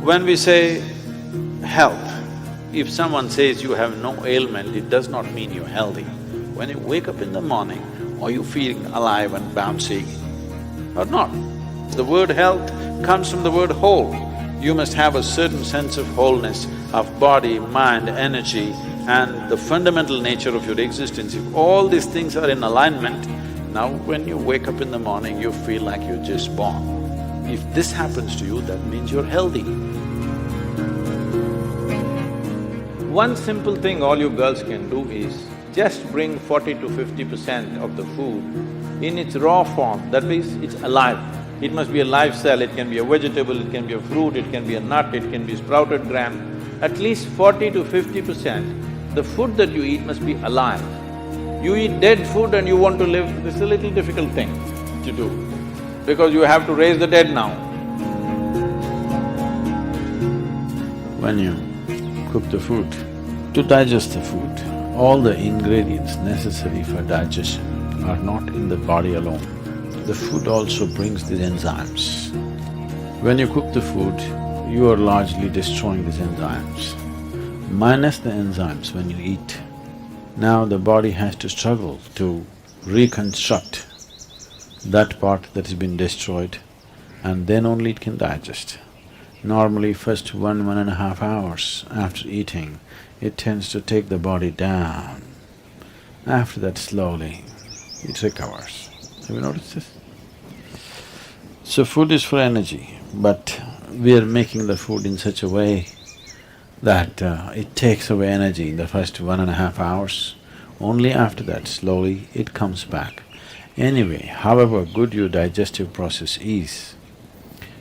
When we say health, if someone says you have no ailment, it does not mean you're healthy. When you wake up in the morning, are you feeling alive and bouncy or not? The word health comes from the word whole. You must have a certain sense of wholeness of body, mind, energy and the fundamental nature of your existence. If all these things are in alignment, now when you wake up in the morning, you feel like you're just born. If this happens to you, that means you're healthy. One simple thing all you girls can do is just bring 40 to 50% of the food in its raw form, that means it's alive. It must be a live cell, it can be a vegetable, it can be a fruit, it can be a nut, it can be sprouted gram. At least 40 to 50%, the food that you eat must be alive. You eat dead food and you want to live, this is a little difficult thing to do, because you have to raise the dead now. When you cook the food, to digest the food, all the ingredients necessary for digestion are not in the body alone. The food also brings these enzymes. When you cook the food, you are largely destroying these enzymes. Minus the enzymes when you eat, now the body has to struggle to reconstruct that part that has been destroyed and then only it can digest. Normally first 1.5 hours after eating, it tends to take the body down. After that slowly, it recovers. Have you noticed this? So food is for energy, but we are making the food in such a way that it takes away energy in the first 1.5 hours. Only after that, slowly, it comes back. Anyway, however good your digestive process is,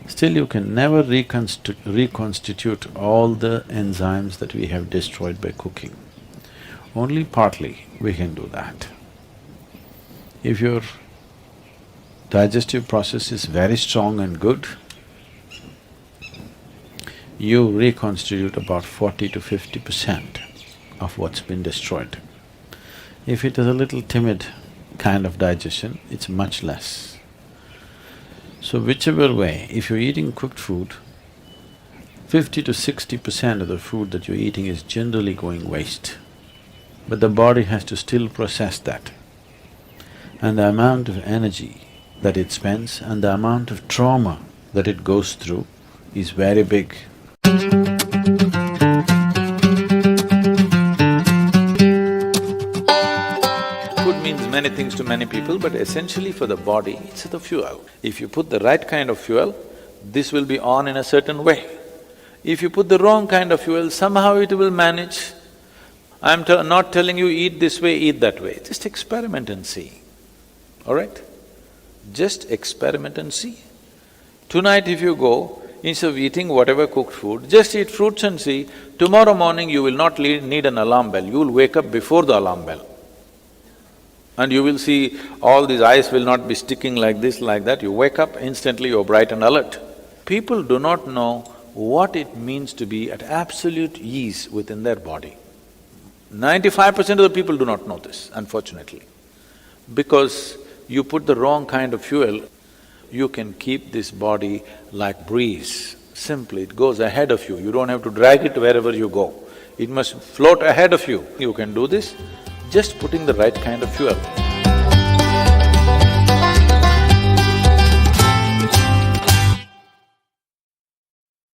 still you can never reconstitute all the enzymes that we have destroyed by cooking. Only partly we can do that. If your digestive process is very strong and good, you reconstitute about 40 to 50% of what's been destroyed. If it is a little timid kind of digestion, it's much less. So whichever way, if you're eating cooked food, 50 to 60% of the food that you're eating is generally going waste. But the body has to still process that. And the amount of energy that it spends and the amount of trauma that it goes through is very big. Food means many things to many people, but essentially for the body, it's the fuel. If you put the right kind of fuel, this will be on in a certain way. If you put the wrong kind of fuel, somehow it will manage. I'm not telling you eat this way, eat that way, just experiment and see, all right? Just experiment and see. Tonight if you go, instead of eating whatever cooked food, just eat fruits and see, tomorrow morning you will not need an alarm bell, you will wake up before the alarm bell. And you will see all these eyes will not be sticking like this, like that, you wake up, instantly you're bright and alert. People do not know what it means to be at absolute ease within their body. 95% of the people do not know this, unfortunately. Because you put the wrong kind of fuel, you can keep this body like breeze. Simply, it goes ahead of you, you don't have to drag it wherever you go. It must float ahead of you. You can do this just putting the right kind of fuel.